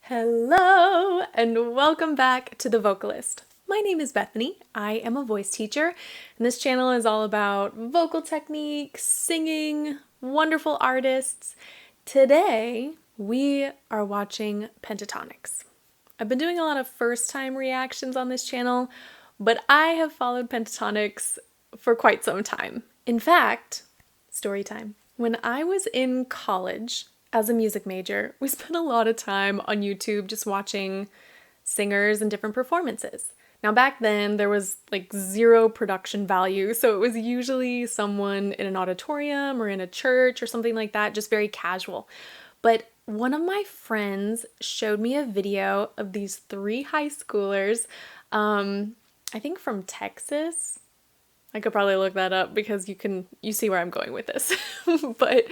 Hello, and welcome back to The Vocalist. My name is Bethany. I am a voice teacher, and this channel is all about vocal techniques, singing, wonderful artists. Today, we are watching Pentatonix. I've been doing a lot of first-time reactions on this channel, but I have followed Pentatonix for quite some time. In fact, story time. When I was in college, as a music major, we spent a lot of time on YouTube just watching singers and different performances. Now back then there was like zero production value, so it was usually someone in an auditorium or in a church or something like that, just very casual. But one of my friends showed me a video of these three high schoolers, I think from Texas. I could probably look that up because you see where I'm going with this. But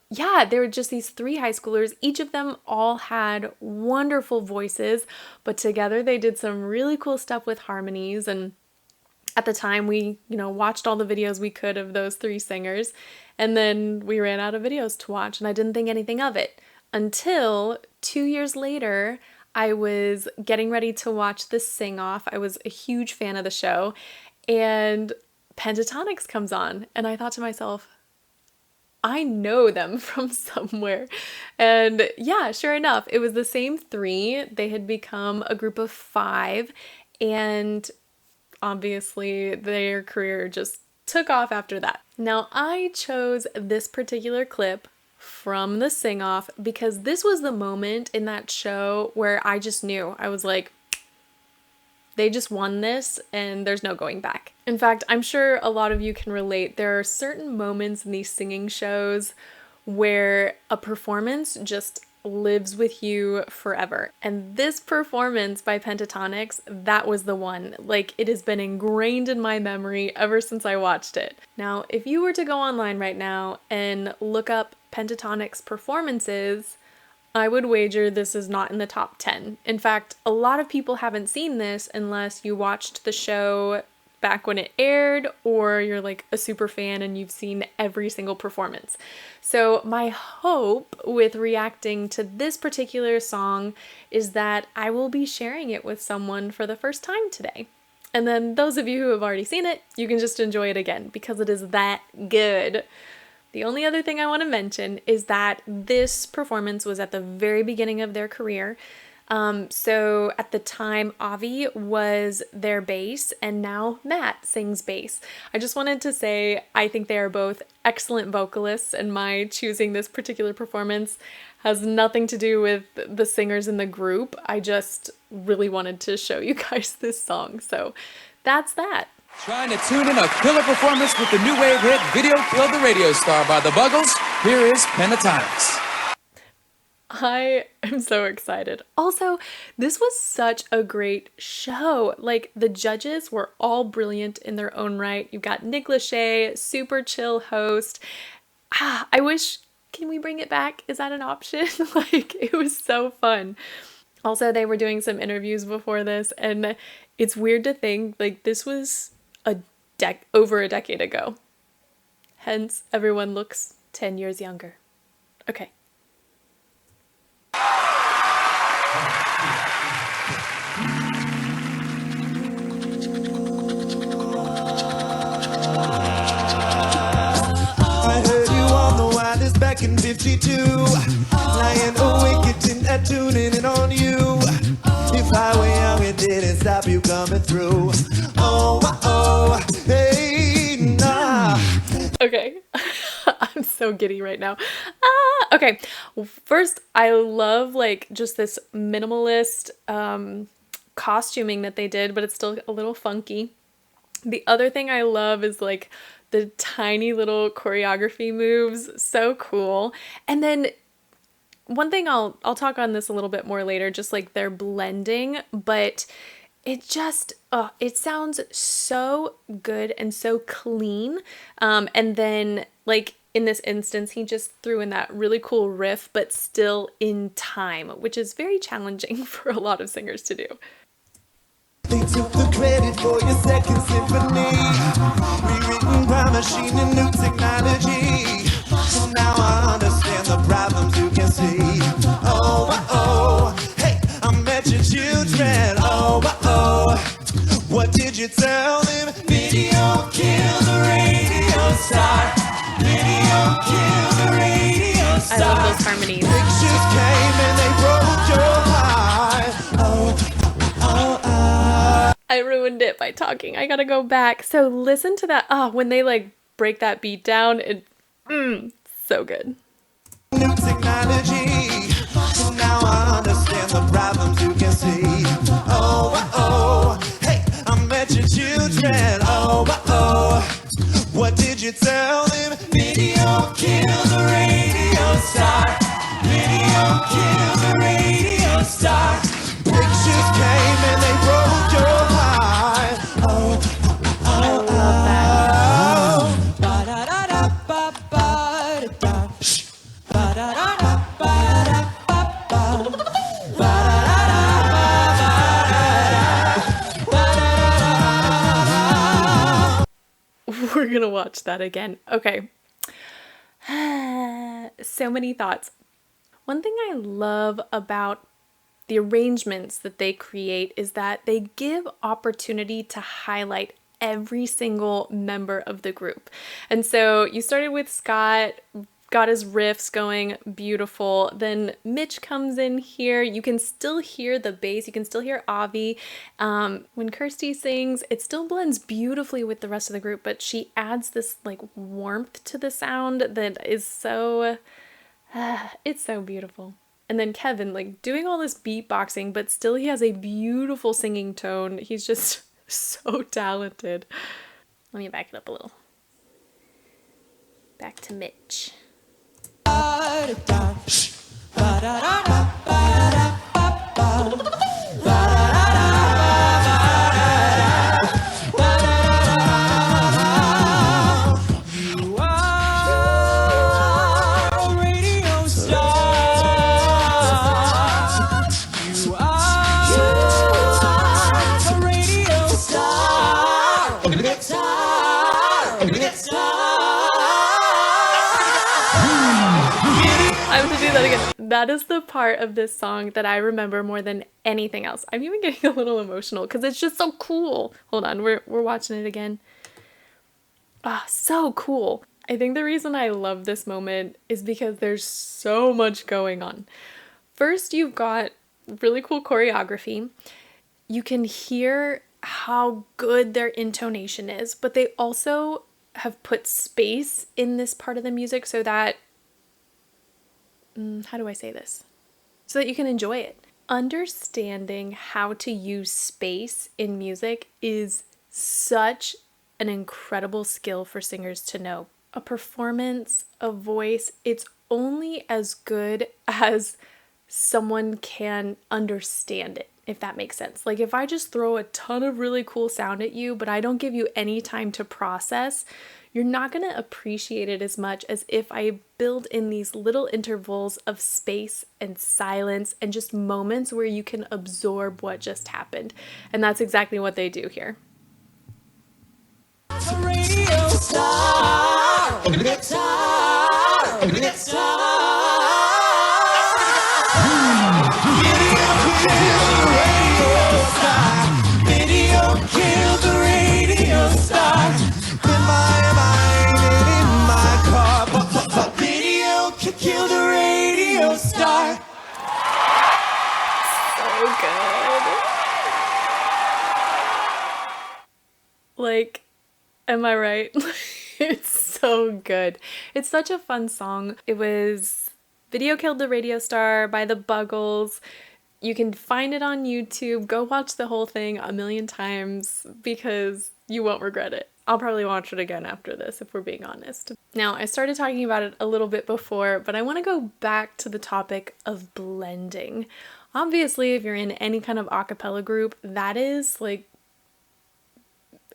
yeah, there were just these three high schoolers. Each of them all had wonderful voices, but together they did some really cool stuff with harmonies. And at the time we, watched all the videos we could of those three singers, and then we ran out of videos to watch and I didn't think anything of it until 2 years later. I was getting ready to watch the sing-off. I was a huge fan of the show. And Pentatonix comes on, and I thought to myself, I know them from somewhere. And yeah, sure enough, it was the same three. They had become a group of 5, and obviously their career just took off after that. Now, I chose this particular clip from the sing-off because this was the moment in that show where I just knew. I was like, they just won this and there's no going back. In fact, I'm sure a lot of you can relate. There are certain moments in these singing shows where a performance just lives with you forever. And this performance by Pentatonix, that was the one. Like, it has been ingrained in my memory ever since I watched it. Now, if you were to go online right now and look up Pentatonix performances, I would wager this is not in the top 10. In fact, a lot of people haven't seen this unless you watched the show back when it aired, or you're like a super fan and you've seen every single performance. So my hope with reacting to this particular song is that I will be sharing it with someone for the first time today. And then those of you who have already seen it, you can just enjoy it again because it is that good. The only other thing I want to mention is that this performance was at the very beginning of their career. So at the time, Avi was their bass, and now Matt sings bass. I just wanted to say I think they are both excellent vocalists, and my choosing this particular performance has nothing to do with the singers in the group. I just really wanted to show you guys this song. So that's that. Trying to tune in a killer performance with the new wave hit Video Killed the Radio Star by the Buggles. Here is Pentatonix. I am so excited. Also, this was such a great show. Like, the judges were all brilliant in their own right. You've got Nick Lachey, super chill host. I wish, can we bring it back? Is that an option? Like, it was so fun. Also, they were doing some interviews before this, and it's weird to think, like, this was over a decade ago. Hence, everyone looks 10 years younger. Okay. I heard you on the wireless back in 52, lying awake getting that tuning in on you. If I were young, it didn't stop you coming through. Oh, hey, nah. Okay. I'm so giddy right now. Okay. Well, first, I love like just this minimalist costuming that they did, but it's still a little funky. The other thing I love is like the tiny little choreography moves. So cool. And then one thing I'll talk on this a little bit more later, just like their blending, but it just, it sounds so good and so clean. And then like in this instance, he just threw in that really cool riff, but still in time, which is very challenging for a lot of singers to do. They took the credit for your second symphony, rewritten by machine and new technology. So now I understand the problems you can see. Oh, you tell them? Video killed the radio star. Video killed the radio star. I love those harmonies. Pictures came and they broke your heart. I ruined it by talking. I gotta go back. So listen to that. When they like break that beat down, so good. New technology. Now I understand the problems you can see. Hey, I met your children. What did you tell them? Video killed the radio star. Video killed the radio star. Pictures came and they broke your heart. I love that. We're gonna watch that again. Okay. So many thoughts. One thing I love about the arrangements that they create is that they give opportunity to highlight every single member of the group. And so you started with Scott, got his riffs going, beautiful. Then Mitch comes in here. You can still hear the bass. You can still hear Avi. When Kirsty sings, it still blends beautifully with the rest of the group, but she adds this like warmth to the sound that is so, it's so beautiful. And then Kevin, like doing all this beatboxing, but still he has a beautiful singing tone. He's just so talented. Let me back it up a little. Back to Mitch. I have to do that again. That is the part of this song that I remember more than anything else. I'm even getting a little emotional because it's just so cool. Hold on, we're watching it again. So cool. I think the reason I love this moment is because there's so much going on. First, you've got really cool choreography. You can hear how good their intonation is, but they also have put space in this part of the music so that how do I say this? So that you can enjoy it. Understanding how to use space in music is such an incredible skill for singers to know. A performance, a voice, it's only as good as someone can understand it, if that makes sense. Like if I just throw a ton of really cool sound at you, but I don't give you any time to process, you're not going to appreciate it as much as if I build in these little intervals of space and silence and just moments where you can absorb what just happened. And that's exactly what they do here. Radio star, star, Video killed the radio star. In my mind and in my car. Video killed the radio star. So good. Like, am I right? It's so good. It's such a fun song. It was Video Killed the Radio Star by the Buggles. You can find it on YouTube. Go watch the whole thing a million times because you won't regret it. I'll probably watch it again after this, if we're being honest. Now, I started talking about it a little bit before, but I want to go back to the topic of blending. Obviously, if you're in any kind of a cappella group, that is like,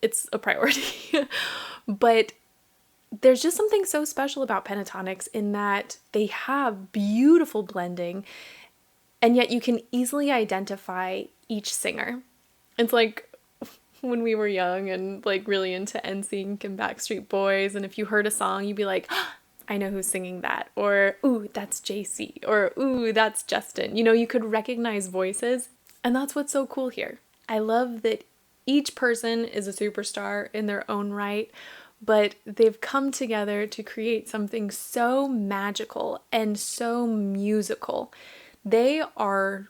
it's a priority. But there's just something so special about Pentatonix in that they have beautiful blending, and yet you can easily identify each singer. It's like when we were young and like really into NSYNC and Backstreet Boys, and if you heard a song, you'd be like, oh, I know who's singing that, or ooh, that's JC, or ooh, that's Justin. You know, you could recognize voices, and that's what's so cool here. I love that Each person is a superstar in their own right, but they've come together to create something so magical and so musical. They are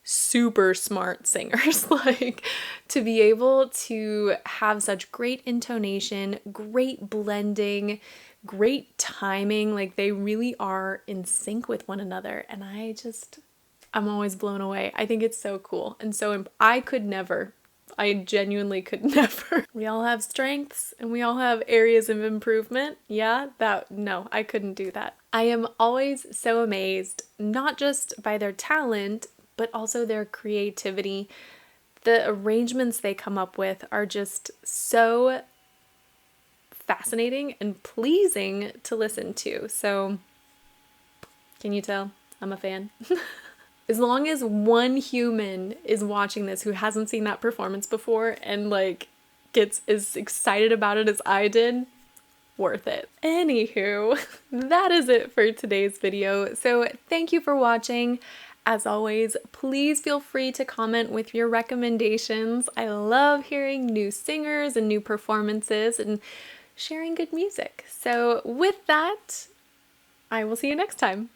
super smart singers. Like, to be able to have such great intonation, great blending, great timing, like they really are in sync with one another. And I'm always blown away. I think it's so cool. And so I could never. I genuinely could never. We all have strengths and we all have areas of improvement. Yeah, no, I couldn't do that. I am always so amazed, not just by their talent, but also their creativity. The arrangements they come up with are just so fascinating and pleasing to listen to. So, can you tell? I'm a fan. As long as one human is watching this who hasn't seen that performance before and like gets as excited about it as I did, worth it. Anywho, that is it for today's video. So thank you for watching. As always, please feel free to comment with your recommendations. I love hearing new singers and new performances and sharing good music. So with that, I will see you next time.